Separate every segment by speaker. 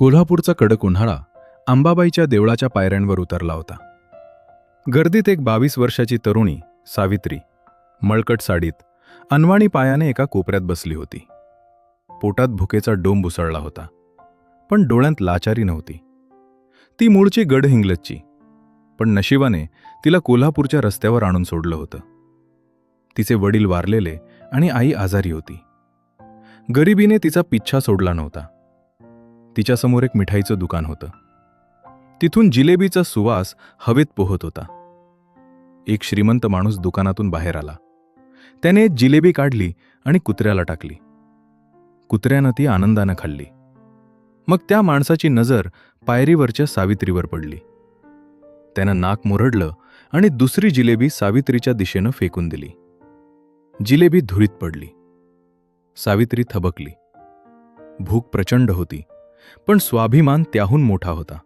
Speaker 1: कोल्हापूरचा कडक उन्हाळा अंबाबाईच्या देवळाच्या पायऱ्यांवर उतरला होता. गर्दीत एक 22 वर्षाची तरुणी सावित्री मळकट साडीत अनवाणी पायाने एका कोपऱ्यात बसली होती. पोटात भुकेचा डोंब उसळला होता, पण डोळ्यांत लाचारी नव्हती. ती मूळची गडहिंग्लजची, पण नशिबाने तिला कोल्हापूरच्या रस्त्यावर आणून सोडलं होतं. तिचे वडील वारलेले आणि आई आजारी होती. गरिबीने तिचा पिच्छा सोडला नव्हता. तिच्यासमोर एक मिठाईचं दुकान होतं. तिथून जिलेबीचा सुवास हवेत पोहत होता. एक श्रीमंत माणूस दुकानातून बाहेर आला. त्याने एक जिलेबी काढली आणि कुत्र्याला टाकली. कुत्र्यानं ती आनंदानं खाल्ली. मग त्या माणसाची नजर पायरीवरच्या सावित्रीवर पडली. त्यानं नाक मुरडलं आणि दुसरी जिलेबी सावित्रीच्या दिशेनं फेकून दिली. जिलेबी धुळीत पडली. सावित्री थबकली. भूक प्रचंड होती, पण स्वाभिमान त्याहून मोठा होता.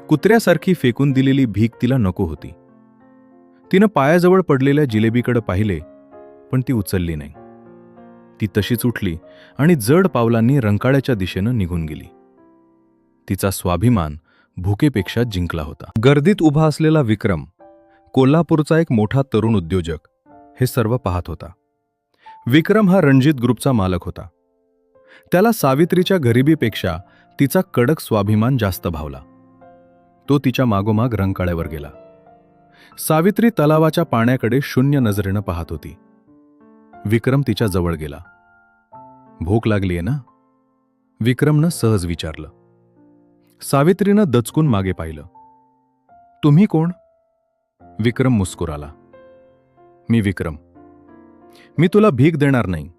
Speaker 1: कुत्र्यासारखी फेकून दिलेली भीक तिला नको होती. तिनं पायाजवळ पडलेल्या जिलेबीकडे पाहिले, पण ती उचलली नाही. ती तशीच उठली आणि जड पावलांनी रंकाळ्याच्या दिशेनं निघून गेली. तिचा स्वाभिमान भुकेपेक्षा जिंकला होता. गर्दीत उभा असलेला विक्रम, कोल्हापूरचा एक मोठा तरुण उद्योजक, हे सर्व पाहत होता. विक्रम हा रणजित ग्रुपचा मालक होता. त्याला सावित्रीच्या गरिबीपेक्षा तिचा कडक स्वाभिमान जास्त भावला. तो तिच्या मागोमाग रंकाळ्यावर गेला. सावित्री तलावाच्या पाण्याकडे शून्य नजरेनं पाहत होती. विक्रम तिच्या जवळ गेला. भूक लागलीये ना? विक्रमनं सहज विचारलं. सावित्रीनं दचकून मागे पाहिलं. तुम्ही कोण? विक्रम मुस्कुराला. मी विक्रम. मी तुला भीक देणार नाही,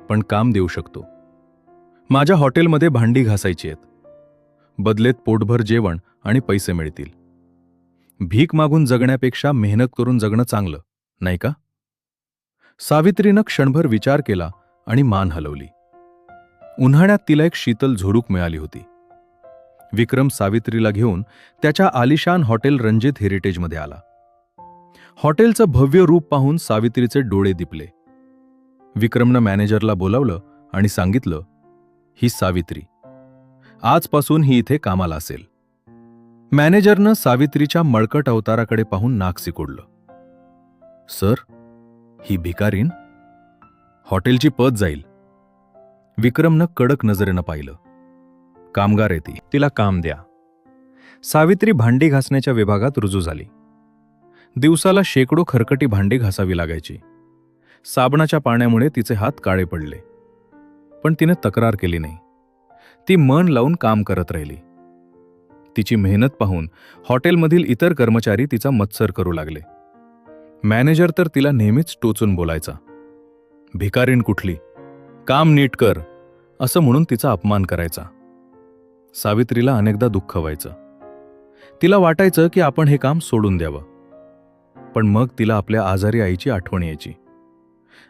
Speaker 1: पण काम देऊ शकतो. माझ्या हॉटेलमध्ये भांडी घासायची आहेत. बदलेत पोटभर जेवण आणि पैसे मिळतील. भीक मागून जगण्यापेक्षा मेहनत करून जगणं चांगलं, नाही का? सावित्रीनं क्षणभर विचार केला आणि मान हलवली. उन्हाळ्यात तिला एक शीतल झुळूक मिळाली होती. विक्रम सावित्रीला घेऊन त्याच्या आलिशान हॉटेल रणजित हेरिटेजमध्ये आला. हॉटेलचं भव्य रूप पाहून सावित्रीचे डोळे दिपले. विक्रमनं मॅनेजरला बोलावलं आणि सांगितलं, ही सावित्री. आजपासून ही इथे कामाला असेल. मॅनेजरनं सावित्रीच्या मळकट अवताराकडे पाहून नाक सिकोडलं. सर, ही भिकारीण? हॉटेलची पत जाईल. विक्रमनं कडक नजरेनं पाहिलं. कामगार आहे ती, तिला काम द्या. सावित्री भांडी घासण्याच्या विभागात रुजू झाली. दिवसाला शेकडो खरकटी भांडी घासावी लागायची. साबणाच्या पाण्यामुळे तिचे हात काळे पडले, पण तिने तक्रार केली नाही. ती मन लावून काम करत राहिली. तिची मेहनत पाहून हॉटेलमधील इतर कर्मचारी तिचा मत्सर करू लागले. मॅनेजर तर तिला नेहमीच टोचून बोलायचा. भिकारीण कुठली, काम नीट कर, असं म्हणून तिचा अपमान करायचा. सावित्रीला अनेकदा दुःख व्हायचं. तिला वाटायचं की आपण हे काम सोडून द्यावं. पण मग तिला आपल्या आजारी आईची आठवण यायची.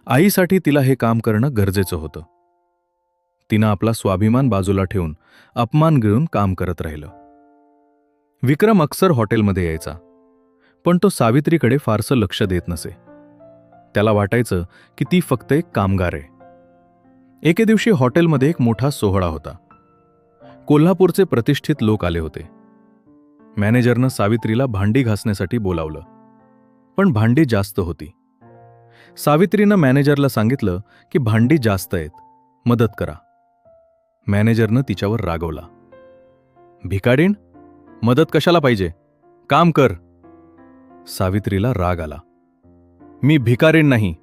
Speaker 1: आईसाठी तिला हे काम करणं गरजेचं होतं. तिनं आपला स्वाभिमान बाजूला ठेवून अपमान गिळून काम करत राहिलं. विक्रम अक्सर हॉटेलमध्ये यायचा, पण तो सावित्रीकडे फारसं लक्ष देत नसे. त्याला वाटायचं की ती फक्त एक कामगार आहे. एके दिवशी हॉटेलमध्ये एक मोठा सोहळा होता. कोल्हापूरचे प्रतिष्ठित लोक आले होते. मॅनेजरनं सावित्रीला भांडी घासण्यासाठी बोलावलं, पण भांडी जास्त होती. सावित्रीनं मॅनेजरला सांगितलं की भांडी जास्त आहेत, मदत करा. मॅनेजरनं तिच्यावर रागवला. भिकारीण, मदत कशाला पाहिजे? काम कर. सावित्रीला राग आला. मी भिकारीण नाही,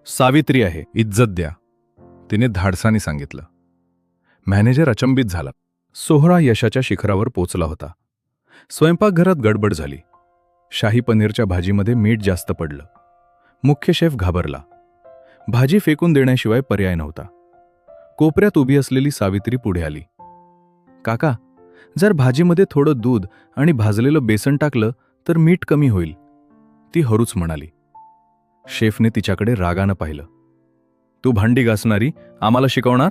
Speaker 1: सावित्री आहे. इज्जत द्या, तिने धाडसाने सांगितलं. मॅनेजर अचंबित झाला. सोहळा यशाच्या शिखरावर पोचला होता. स्वयंपाकघरात गडबड झाली. शाही पनीरच्या भाजीमध्ये मीठ जास्त पडलं. मुख्य शेफ घाबरला. भाजी फेकून देण्याशिवाय पर्याय नव्हता. कोपऱ्यात उभी असलेली सावित्री पुढे आली. काका, जर भाजीमध्ये थोडं दूध आणि भाजलेलं बेसन टाकलं तर मीठ कमी होईल, ती हरूच म्हणाली. शेफने तिच्याकडे रागानं पाहिलं. तू भांडी घासणारी आम्हाला शिकवणार?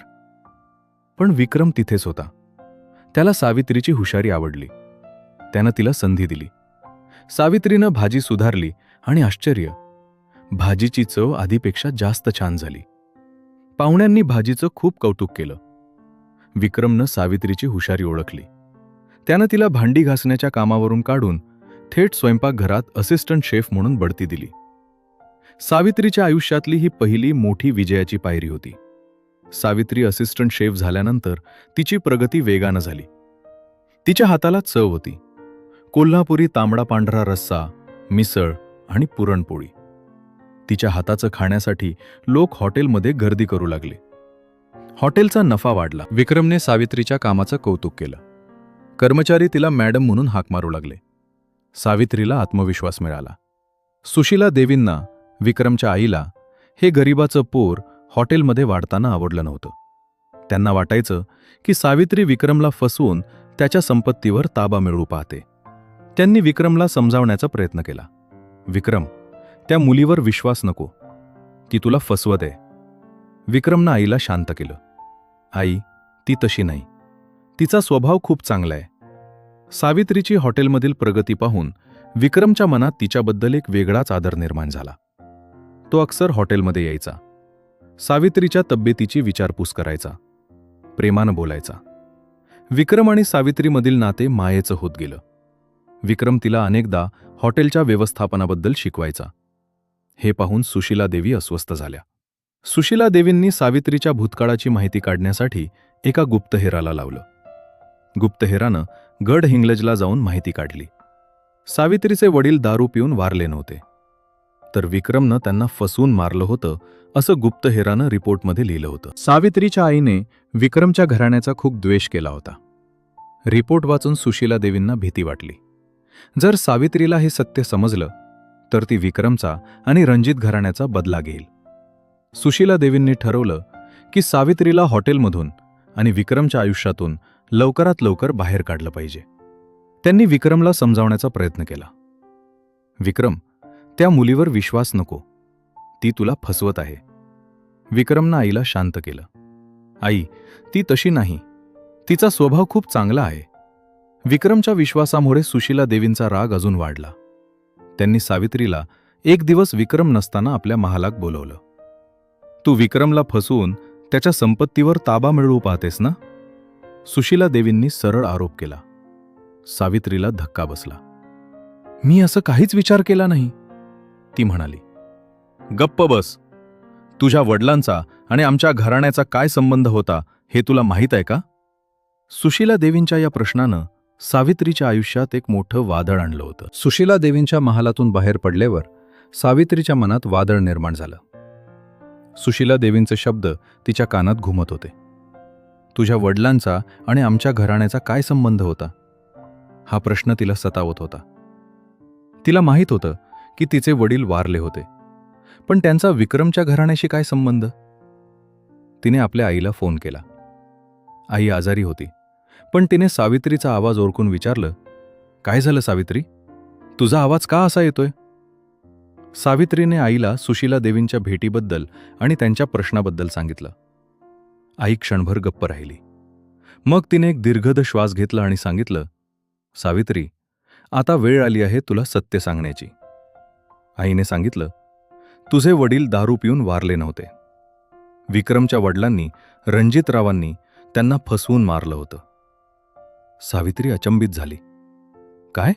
Speaker 1: पण विक्रम तिथेच होता. त्याला सावित्रीची हुशारी आवडली. त्यानं तिला संधी दिली. सावित्रीनं भाजी सुधारली आणि आश्चर्य, भाजीची चव आधीपेक्षा जास्त छान झाली. पाहुण्यांनी भाजीचं खूप कौतुक केलं. विक्रमनं सावित्रीची हुशारी ओळखली. त्यानं तिला भांडी घासण्याच्या कामावरून काढून थेट स्वयंपाकघरात असिस्टंट शेफ म्हणून बढती दिली. सावित्रीच्या आयुष्यातली ही पहिली मोठी विजयाची पायरी होती. सावित्री असिस्टंट शेफ झाल्यानंतर तिची प्रगती वेगानं झाली. तिच्या हाताला चव होती. कोल्हापुरी तांबडा पांढरा रस्सा, मिसळ आणि पुरणपोळी. तिच्या हाताचं खाण्यासाठी लोक हॉटेलमध्ये गर्दी करू लागले. हॉटेलचा नफा वाढला. विक्रमने सावित्रीच्या कामाचं कौतुक केलं. कर्मचारी तिला मॅडम म्हणून हाक मारू लागले. सावित्रीला आत्मविश्वास मिळाला. सुशीला देवींना, विक्रमच्या आईला, हे गरिबाचं पोर हॉटेलमध्ये वाढताना आवडलं नव्हतं. त्यांना वाटायचं की सावित्री विक्रमला फसवून त्याच्या संपत्तीवर ताबा मिळवू पाहते. त्यांनी विक्रमला समजावण्याचा प्रयत्न केला. विक्रम, त्या मुलीवर विश्वास नको, ती तुला फसवत आहे. विक्रमनं आईला शांत केलं. आई, ती तशी नाही, तिचा स्वभाव खूप चांगला आहे. सावित्रीची हॉटेलमधील प्रगती पाहून विक्रमच्या मनात तिच्याबद्दल एक वेगळाच आदर निर्माण झाला. तो अक्सर हॉटेलमध्ये यायचा. सावित्रीच्या तब्येतीची विचारपूस करायचा, प्रेमानं बोलायचा. विक्रम आणि सावित्रीमधील नाते मायेचं होत गेलं. विक्रम तिला अनेकदा हॉटेलच्या व्यवस्थापनाबद्दल शिकवायचा. हे पाहून सुशीला देवी अस्वस्थ झाल्या. सुशीला देवींनी सावित्रीच्या भूतकाळाची माहिती काढण्यासाठी एका गुप्तहेराला लावलं. गुप्तहेरानं गड हिंग्लजला जाऊन माहिती काढली. सावित्रीचे वडील दारू पिऊन वारले नव्हते, तर विक्रमनं त्यांना फसवून मारलं होतं असं गुप्तहेरानं रिपोर्टमध्ये लिहिलं होतं. सावित्रीच्या आईने विक्रमच्या घराण्याचा खूप द्वेष केला होता. रिपोर्ट वाचून सुशीला देवींना भीती वाटली. जर सावित्रीला हे सत्य समजलं तर ती विक्रमचा आणि रणजित घराण्याचा बदला घेईल. सुशीला देवींनी ठरवलं की सावित्रीला हॉटेलमधून आणि विक्रमच्या आयुष्यातून लवकरात लवकर बाहेर काढलं पाहिजे. त्यांनी विक्रमला समजावण्याचा प्रयत्न केला. विक्रम, त्या मुलीवर विश्वास नको, ती तुला फसवत आहे. विक्रमनं आईला शांत केलं. आई, ती तशी नाही, तिचा स्वभाव खूप चांगला आहे. विक्रमच्या विश्वासामुळे सुशीला देवींचा राग अजून वाढला. त्यांनी सावित्रीला एक दिवस विक्रम नसताना आपल्या महालात बोलवलं. तू विक्रमला फसवून त्याच्या संपत्तीवर ताबा मिळवू पाहतेस ना? सुशीला देवींनी सरळ आरोप केला. सावित्रीला धक्का बसला. मी असं काहीच विचार केला नाही, ती म्हणाली. गप्प बस. तुझ्या वडिलांचा आणि आमच्या घराण्याचा काय संबंध होता हे तुला माहीत आहे का? सुशीला देवींच्या या प्रश्नानं सावित्रीच्या आयुष्यात एक मोठं वादळ आणलं होतं. सुशीला देवींच्या महालातून बाहेर पडल्यावर सावित्रीच्या मनात वादळ निर्माण झालं. सुशीला देवींचे शब्द तिच्या कानात घुमत होते. तुझ्या वडिलांचा आणि आमच्या घराण्याचा काय संबंध होता? हा प्रश्न तिला सतावत होता. तिला माहीत होतं की तिचे वडील वारले होते, पण त्यांचा विक्रमच्या घराण्याशी काय संबंध? तिने आपल्या आईला फोन केला. आई आजारी होती, पण तिने सावित्रीचा आवाज ओळखून विचारलं, काय झालं सावित्री? तुझा आवाज का असा येतोय? सावित्रीने आईला सुशीला देवींच्या भेटीबद्दल आणि त्यांच्या प्रश्नाबद्दल सांगितलं. आई क्षणभर गप्प राहिली. मग तिने एक दीर्घद श्वास घेतला आणि सांगितलं, सावित्री, आता वेळ आली आहे तुला सत्य सांगण्याची. आईने सांगितलं, तुझे वडील दारू पिऊन वारले नव्हते. विक्रमच्या वडिलांनी, रणजितरावांनी त्यांना फसवून मारलं होतं. सावित्री अचंबित झाली. काय?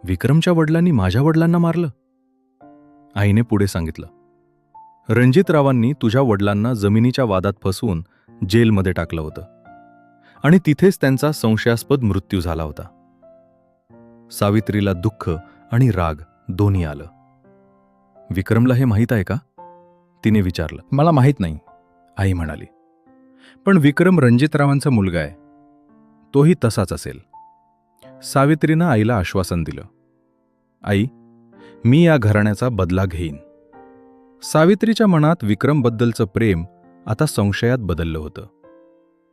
Speaker 1: विक्रमच्या वडिलांनी माझ्या वडिलांना मारलं? आईने पुढे सांगितलं, रणजितरावांनी तुझ्या वडिलांना जमिनीच्या वादात फसवून जेलमध्ये टाकलं होतं आणि तिथेच त्यांचा संशयास्पद मृत्यू झाला होता. सावित्रीला दुःख आणि राग दोन्ही आलं. विक्रमला हे माहीत आहे का? तिने विचारलं. मला माहीत नाही, आई म्हणाली. पण विक्रम रणजितरावांचा मुलगा आहे, तोही तसाच असेल. सावित्रीनं आईला आश्वासन दिलं. आई, मी या घराण्याचा बदला घेईन. सावित्रीच्या मनात विक्रमबद्दलचं प्रेम आता संशयात बदललं होतं.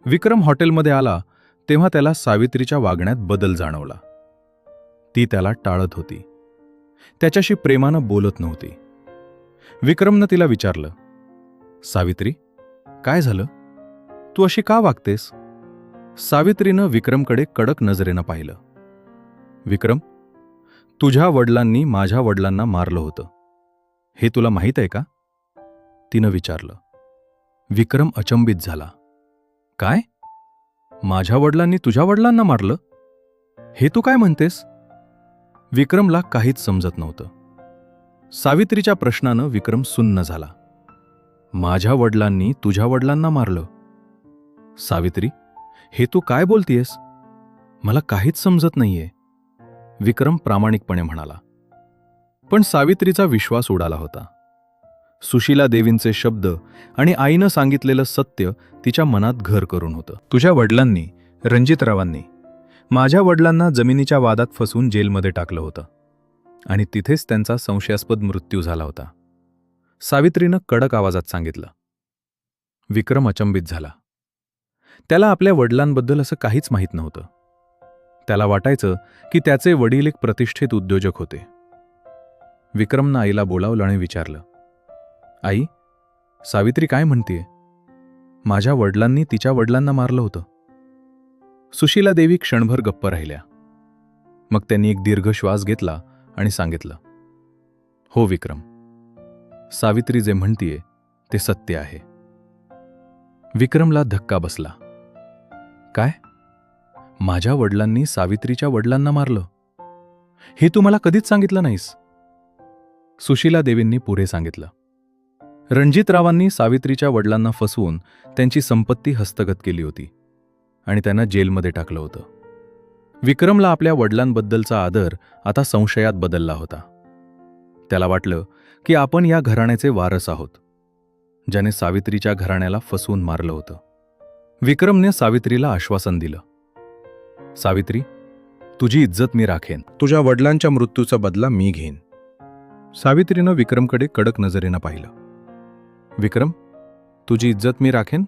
Speaker 1: विक्रम हॉटेलमध्ये आला तेव्हा त्याला सावित्रीच्या वागण्यात बदल जाणवला. ती त्याला टाळत होती, त्याच्याशी प्रेमानं बोलत नव्हती. विक्रमनं तिला विचारलं, सावित्री, काय झालं? तू अशी का वागतेस? सावित्रीनं विक्रमकडे कडक नजरेनं पाहिलं. विक्रम, तुझ्या वडिलांनी माझ्या वडिलांना मारलं होतं, हे तुला माहीत आहे का? तिनं विचारलं. विक्रम अचंबित झाला. काय? माझ्या वडिलांनी तुझ्या वडिलांना मारलं? हे तू काय म्हणतेस? विक्रमला काहीच समजत नव्हतं. सावित्रीच्या प्रश्नानं विक्रम सुन्न झाला. माझ्या वडिलांनी तुझ्या वडिलांना मारलं? सावित्री, हे तू काय बोलतीयस? मला काहीच समजत नाहीये, विक्रम प्रामाणिकपणे म्हणाला. पण सावित्रीचा विश्वास उडाला होता. सुशीला देवींचे शब्द आणि आईनं सांगितलेलं सत्य तिच्या मनात घर करून होतं. तुझ्या वडिलांनी, रणजितरावांनी, माझ्या वडिलांना जमिनीच्या वादात फसवून जेलमध्ये टाकलं होतं आणि तिथेच त्यांचा संशयास्पद मृत्यू झाला होता, सावित्रीनं कडक आवाजात सांगितलं. विक्रम अचंबित झाला. त्याला आपल्या वडिलांबद्दल असं काहीच माहीत नव्हतं. त्याला वाटायचं की त्याचे वडील एक प्रतिष्ठित उद्योजक होते. विक्रमनं आईला बोलावलं आणि विचारलं, आई, सावित्री काय म्हणतीये? माझ्या वडिलांनी तिच्या वडिलांना मारलं होतं. सुशीला देवी क्षणभर गप्प राहिल्या. मग त्यांनी एक दीर्घ श्वास घेतला आणि सांगितलं, हो विक्रम, सावित्री जे म्हणतीये ते सत्य आहे. विक्रमला धक्का बसला. काय? माझ्या वडिलांनी सावित्रीच्या वडिलांना मारलं? हे तू मला कधीच सांगितलं नाहीस. सुशीला देवींनी पुढे सांगितलं, रणजितरावांनी सावित्रीच्या वडिलांना फसवून त्यांची संपत्ती हस्तगत केली होती आणि त्यांना जेलमध्ये टाकलं होतं. विक्रमला आपल्या वडिलांबद्दलचा आदर आता संशयात बदलला होता. त्याला वाटलं की आपण या घराण्याचे वारस आहोत, ज्याने सावित्रीच्या घराण्याला फसवून मारलं होतं. विक्रमने सावित्रीला आश्वासन दिलं, सावित्री, तुझी इज्जत मी राखेन. तुझ्या वडिलांच्या मृत्यूचा बदला मी घेईन. सावित्रीनं विक्रमकडे कडक नजरेनं पाहिलं. विक्रम, तुझी इज्जत मी राखेन?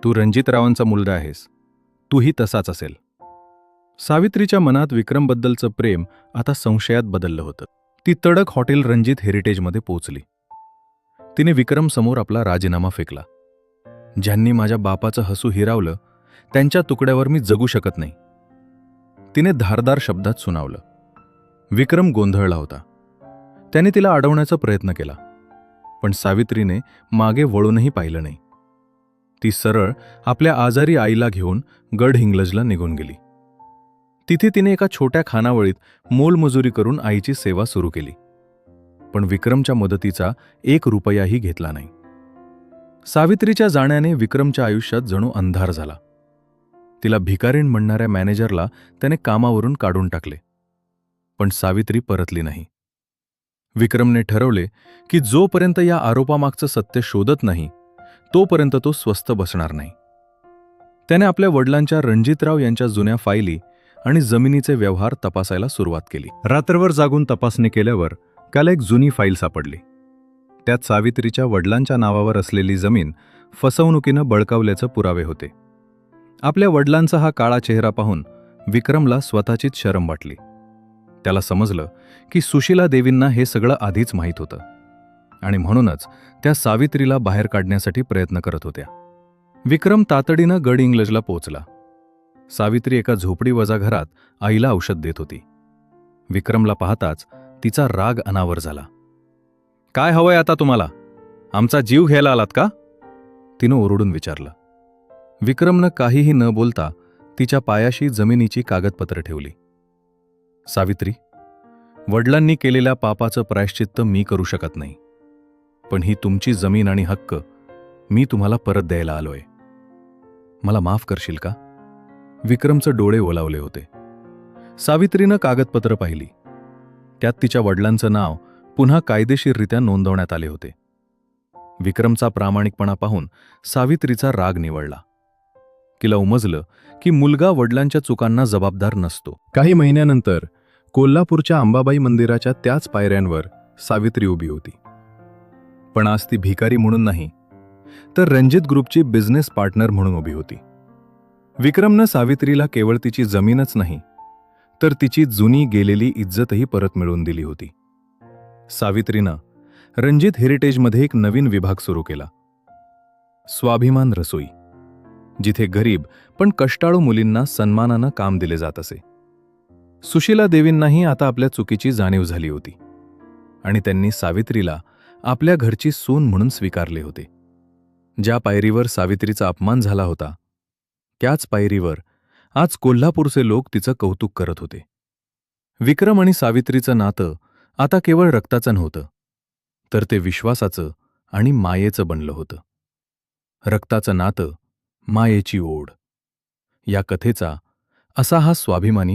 Speaker 1: तू रणजितरावांचा मुलगा आहेस, तूही तसाच असेल. सावित्रीच्या मनात विक्रमबद्दलचं प्रेम आता संशयात बदललं होतं. ती तडक हॉटेल रणजित हेरिटेजमध्ये पोचली. तिने विक्रमसमोर आपला राजीनामा फेकला. ज्यांनी माझ्या बापाचं हसू हिरावलं त्यांच्या तुकड्यावर मी जगू शकत नाही, तिने धारदार शब्दात सुनावलं. विक्रम गोंधळला होता. त्याने तिला अडवण्याचा प्रयत्न केला, पण सावित्रीने मागे वळूनही पाहिलं नाही. ती सरळ आपल्या आजारी आईला घेऊन गडहिंग्लजला निघून गेली. तिथे तिने एका छोट्या खानावळीत मोलमजुरी करून आईची सेवा सुरू केली, पण विक्रमच्या मदतीचा 1 रुपयाही घेतला नाही. सावित्रीच्या जाण्याने विक्रमच्या आयुष्यात जणू अंधार झाला. तिला भिकारीण म्हणणाऱ्या मॅनेजरला त्याने कामावरून काढून टाकले, पण सावित्री परतली नाही. विक्रमने ठरवले की जोपर्यंत या आरोपामागचं सत्य शोधत नाही तोपर्यंत तो स्वस्थ बसणार नाही. त्याने आपल्या वडिलांच्या रणजितराव यांच्या जुन्या फायली आणि जमिनीचे व्यवहार तपासायला सुरुवात केली. रात्रभर जागून तपासणी केल्यावर त्याला एक जुनी फाईल सापडली. त्यात सावित्रीच्या वडिलांच्या नावावर असलेली जमीन फसवणुकीनं बळकावल्याचे पुरावे होते. आपल्या वडिलांचा हा काळा चेहरा पाहून विक्रमला स्वतःचीच शरम वाटली. त्याला समजलं की सुशीला देवींना हे सगळं आधीच माहीत होतं आणि म्हणूनच त्या सावित्रीला बाहेर काढण्यासाठी प्रयत्न करत होत्या. विक्रम तातडीनं गडहिंग्लजला पोहोचला. सावित्री एका झोपडीवजा घरात आईला औषध देत होती. विक्रमला पाहताच तिचा राग अनावर झाला. काय हवंय आता तुम्हाला? आमचा जीव घ्यायला आलात का? तिनं ओरडून विचारलं. विक्रमनं काहीही न बोलता तिच्या पायाशी जमिनीची कागदपत्र ठेवली. सावित्री, वडिलांनी केलेल्या पापाचं प्रायश्चित्त मी करू शकत नाही, पण ही तुमची जमीन आणि हक्क मी तुम्हाला परत द्यायला आलोय. मला माफ करशील का? विक्रमचं डोळे ओलावले होते. सावित्रीनं कागदपत्र पाहिली. त्यात तिच्या वडिलांचं नाव पुन्हा कायदेशीररित्या नोंदवण्यात आले होते. विक्रमचा प्रामाणिकपणा पाहून सावित्रीचा राग निवळला. तिला उमजलं की मुलगा वडिलांच्या चुकांना जबाबदार नसतो. काही महिन्यानंतर कोल्हापूरच्या अंबाबाई मंदिराच्या त्याच पायऱ्यांवर सावित्री उभी होती. पण आज ती भिकारी म्हणून नाही, तर रणजित ग्रुपची बिझनेस पार्टनर म्हणून उभी होती. विक्रमनं सावित्रीला केवळ तिची जमीनच नाही, तर तिची जुनी गेलेली इज्जतही परत मिळवून दिली होती. सावित्रीनं रणजित हेरिटेजमध्ये एक नवीन विभाग सुरू केला, स्वाभिमान रसोई, जिथे गरीब पण कष्टाळू मुलींना सन्मानानं काम दिले जात असे. सुशीला देवींनाही आता आपल्या चुकीची जाणीव झाली होती आणि त्यांनी सावित्रीला आपल्या घरची सून म्हणून स्वीकारले होते. ज्या पायरीवर सावित्रीचा अपमान झाला होता त्याच पायरीवर आज कोल्हापूरचे लोक तिचं कौतुक करत होते. विक्रम आणि सावित्रीचं नातं आता केवळ रक्ताचं नव्हतं, तर ते विश्वासाचं आणि मायेचं बनलं होतं. रक्ताचं नातं, मायेची ओढ. या कथेचा असा हा स्वाभिमानी